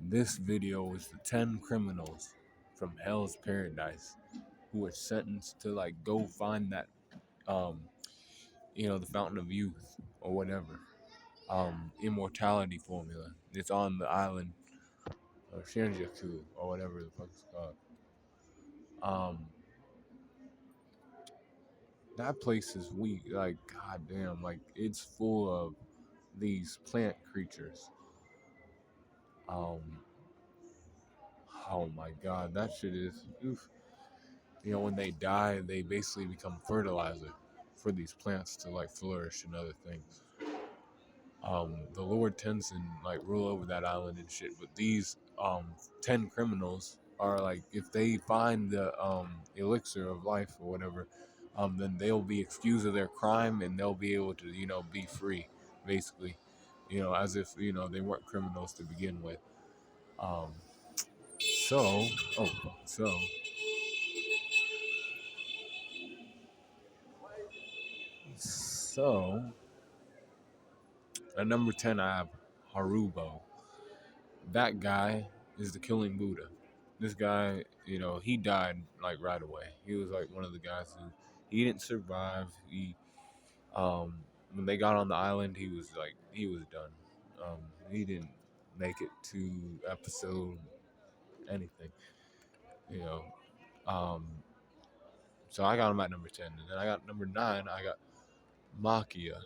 This video is the 10 criminals from Hell's Paradise who were sentenced to like go find that um the fountain of youth or whatever. Immortality formula. It's on the island of Shinjuku or whatever the fuck it's called. Um that place is weak, like goddamn, like it's full of these plant creatures. Um oh my god, that shit is oof. When they die, they basically become fertilizer for these plants to like flourish and other things. The Lord tends to like rule over that island and shit, but these 10 criminals are like, if they find the elixir of life or whatever, then they'll be excused of their crime and they'll be able to be free, basically, as if they weren't criminals to begin with. Um, so oh so so at number 10 I have Horubo. That guy is the killing Buddha. This guy, he died like right away. He was like one of the guys who he didn't survive. Um, when they got on the island, he was done. He didn't make it to episode anything, you know. Um, so I got him at number 10, and then I got number 9. I got Makiya,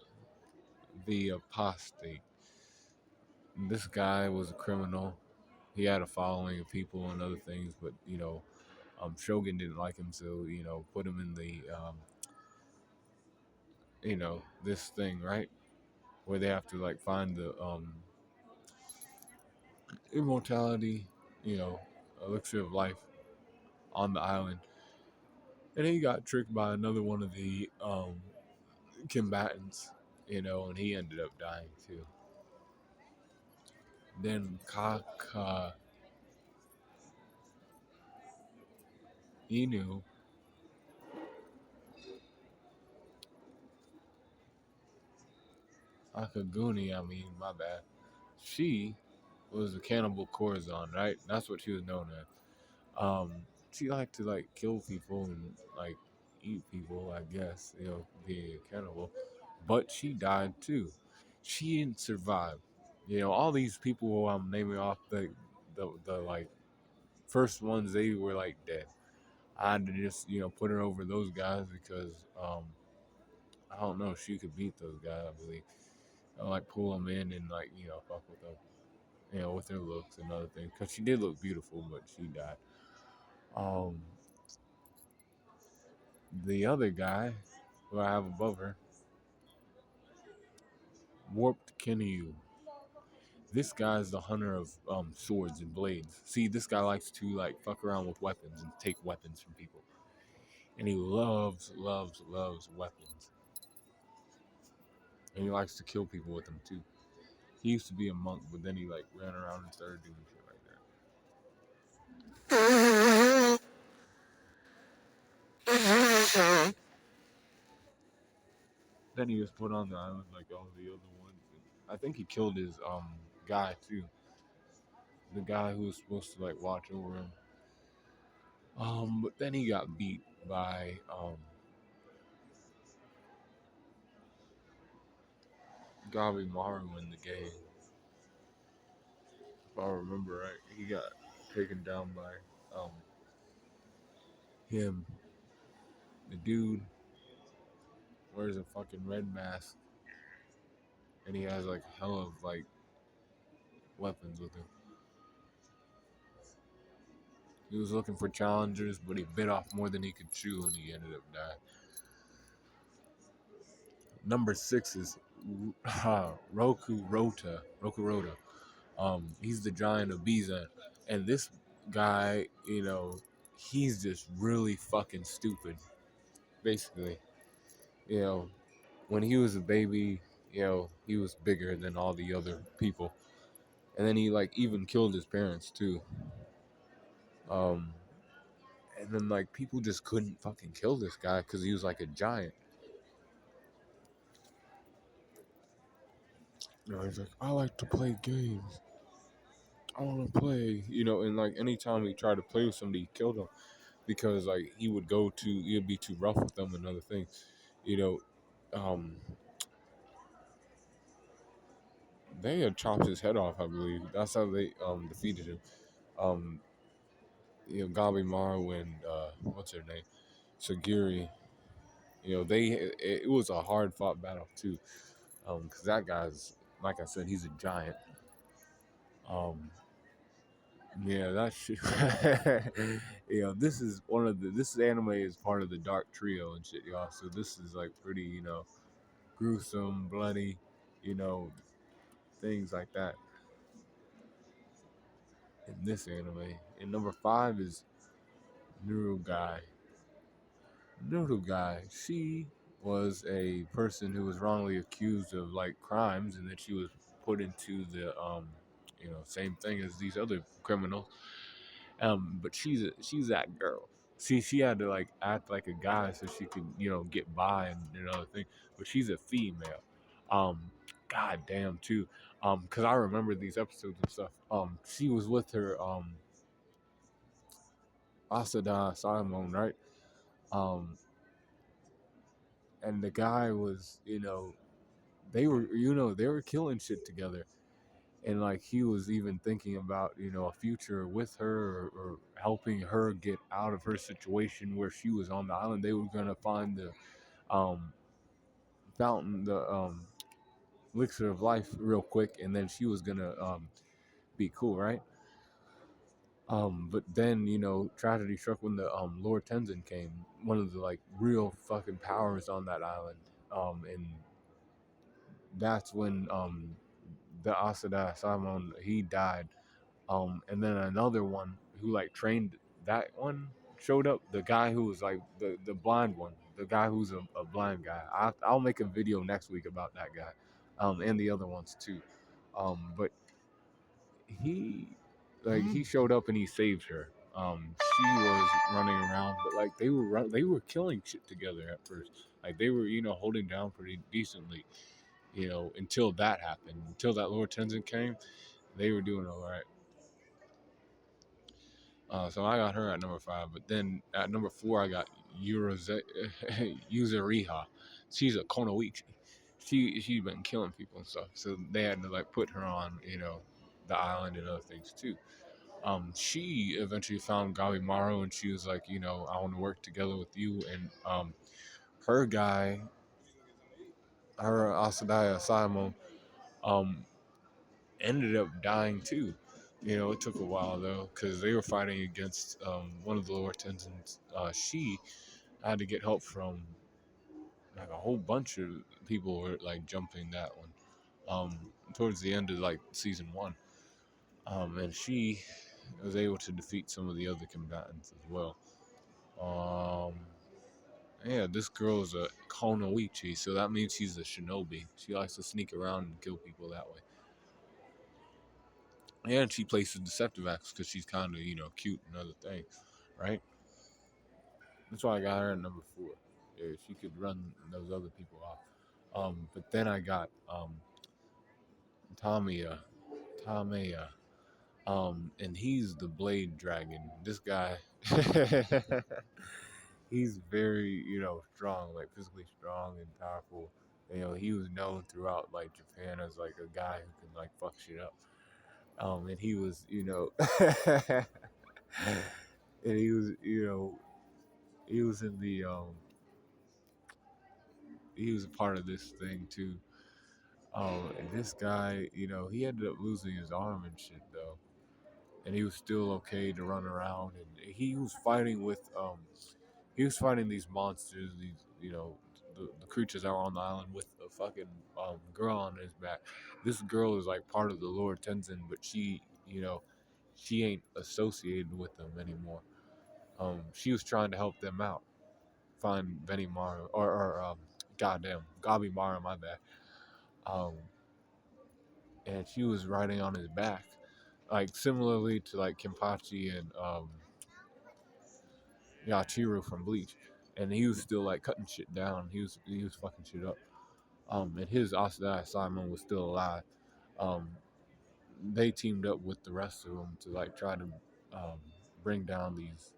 the apostate. This guy was a criminal. He had a following of people and other things, but Shogun didn't like him, so put him in the this thing, right, where they have to like find the immortality, you know, elixir of life on the island, and he got tricked by another one of the combatants, and he ended up dying too. Then Akaginu, Akaguni, I mean, my bad. She was a cannibal Corazon, right? That's what she was known as. Um, she liked to like kill people and like eat people, I guess, being a cannibal. But she died too. She didn't survive. All these people who I'm naming off, the like first ones, they were like dead. I had to just put her over those guys because I don't know, she could beat those guys, I believe. I like pull them in and like fuck with them, with her looks and other things. Cause she did look beautiful, but she died. Um, the other guy who I have above her, Warped Keiun. This guy's the hunter of swords and blades. See, this guy likes to like fuck around with weapons and take weapons from people, and he loves, loves, loves weapons, and he likes to kill people with them too. He used to be a monk, but then he like ran around and started doing shit like that. Then he was put on the island like all the other ones. And I think he killed his guy too. The guy who was supposed to like watch over him. But then he got beat by Gabimaru in the game. If I remember right, he got taken down by him. The dude wears a fucking red mask, and he has like hell of like weapons with him. He was looking for challengers, but he bit off more than he could chew, and he ended up dying. Number 6 is Rokurota. He's the giant of Bizan, and this guy, he's just really fucking stupid. Basically, you know, when he was a baby, he was bigger than all the other people, and then he like even killed his parents too. Um, and then like people just couldn't fucking kill this guy because he was like a giant. He's like, I like to play games. I want to play, and like anytime he tried to play with somebody, he killed him because like he'd be too rough with them and other things, you know. Um, they had chopped his head off, I believe. That's how they defeated him. Um, Gabimaru and what's her name, Sagiri. It was a hard fought battle too, because that guy's, like I said, he's a giant. Um, Yeah, that's shit. This anime is part of the Dark Trio and shit, y'all. So this is like pretty, gruesome, bloody, you know, things like that in this anime. And number 5 is Nurugai. Nurugai, she was a person who was wrongly accused of like crimes, and then she was put into the same thing as these other criminals. But she's that girl. She had to like act like a guy so she could get by and other thing. But she's a female. Um, God damn too. Cause I remember these episodes and stuff. She was with her Asada Simon, right? Um, and the guy was they were killing shit together. And like he was even thinking about a future with her, or helping her get out of her situation where she was on the island. They were gonna find the um fountain, the elixir of life real quick, and then she was gonna be cool, right? But then tragedy struck when the Lord Tenzin came, one of the like real fucking powers on that island. And that's when the Asada Simon, he died. And then another one who like trained that one showed up. The guy who was like the blind one, the guy who's a blind guy. I'll make a video next week about that guy, and the other ones too. But he he showed up and he saved her. She was running around, but like they were killing shit together at first. Like they were holding down pretty decently. Until that happened, until that Lord Tenzin came, they were doing all right. So I got her at number 5, but then at number 4 I got Yuzuriha. She's a Konoichi. She's been killing people and stuff, so they had to like put her on the island and other things too. She eventually found Gabimaru, and she was like, I want to work together with you. And her guy, her Asadaya Simon, um, ended up dying too. It took a while though, because they were fighting against one of the lower Tenzins. She had to get help from like a whole bunch of people were like jumping that one. Towards the end of like season 1, and she was able to defeat some of the other combatants as well. Um, yeah, this girl is a Konoichi, so that means she's a shinobi. She likes to sneak around and kill people that way. And she plays the deceptive acts because she's kind of cute and other things, right? That's why I got her at number 4. Yeah, she could run those other people off. But then I got Tamiya, Tamiya, and he's the Blade Dragon. This guy, he's very strong, like physically strong and powerful. He was known throughout like Japan as like a guy who can like fuck shit up. And he was and he was in the he was a part of this thing too. And this guy, he ended up losing his arm and shit though, and he was still okay to run around. And he was fighting these monsters, these the creatures that were on the island with a fucking girl on his back. This girl is like part of the Lord Tenzin, but she ain't associated with them anymore. She was trying to help them out, find Benimaru or goddamn Gabimaru, my bad. Um, and she was riding on his back, like similarly to like Kenpachi and Yachiru from Bleach. And he was still like cutting shit down. He was fucking shit up. And his Asada Simon was still alive. Um, they teamed up with the rest of them to like try to bring down these,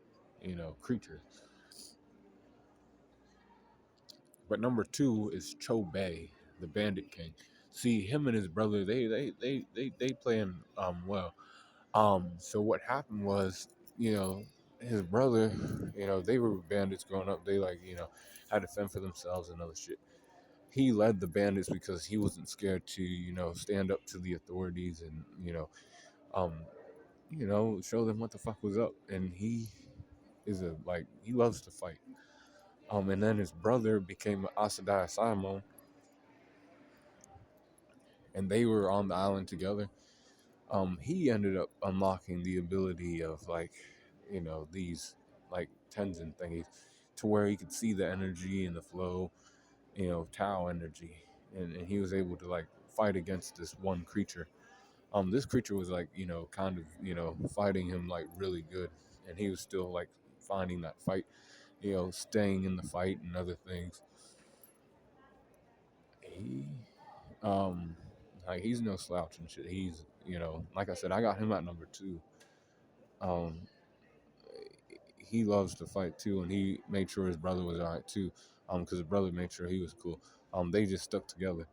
creatures. But number two is Chobei, the Bandit King. See, him and his brother, they playing well. So what happened was, you know, his brother, they were bandits growing up. They like, had to fend for themselves and other shit. He led the bandits because he wasn't scared to, stand up to the authorities and, um, show them what the fuck was up. And he is he loves to fight. And then his brother became Asadai Simon, and they were on the island together. He ended up unlocking the ability of these like Tenzin thingies, to where he could see the energy and the flow, Tao energy, and he was able to like fight against this one creature. This creature was like kind of fighting him like really good, and he was still like finding that fight, staying in the fight and other things. He um he's no slouch and shit. He's like I said, I got him at number two. Um, he loves to fight too, and he made sure his brother was alright too. Because his brother made sure he was cool. They just stuck together.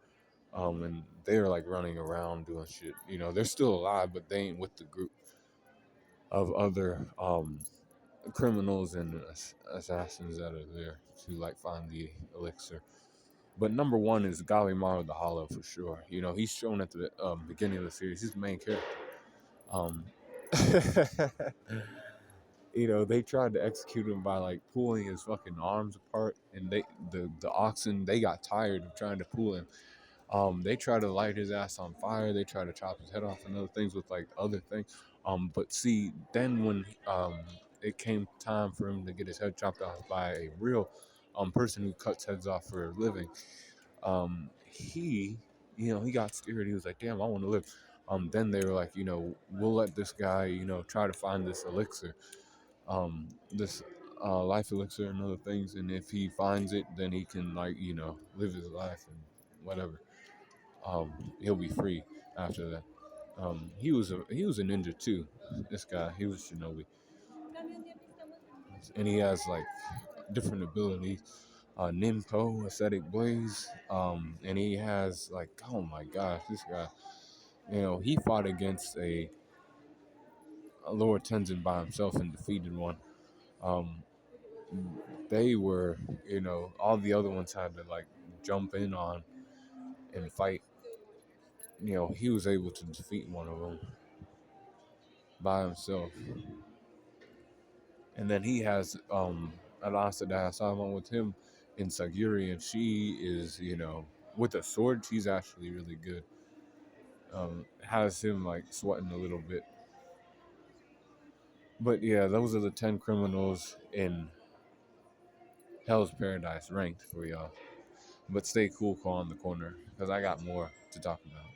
And they're like running around doing shit. They're still alive, but they ain't with the group of other criminals and assassins that are there to like find the elixir. But number one is Gabimaru the Hollow for sure. He's shown at the beginning of the series. He's the main character. Um, they tried to execute him by like pulling his fucking arms apart, and the oxen, they got tired of trying to pull him. They try to light his ass on fire. They try to chop his head off and other things with like other things. But see, then when it came time for him to get his head chopped off by a real person who cuts heads off for a living, he got scared. He was like, "Damn, I want to live." Then they were like, we'll let this guy, try to find this elixir, this life elixir and other things, and if he finds it, then he can like, live his life and whatever. He'll be free after that. He was a ninja too. This guy, he was shinobi, and he has like different abilities. Ninpo, Ascetic Blaze, and he has like, oh my gosh, this guy, he fought against a Lord Tenzin by himself and defeated one. Um, they were, all the other ones had to like jump in on and fight. He was able to defeat one of them by himself. And then he has Alasa Dayasama with him in Sagiri, and she is, with a sword, she's actually really good. Has him like sweating a little bit. But yeah, those are the 10 criminals in Hell's Paradise ranked for y'all. But stay cool, call on the corner, because I got more to talk about.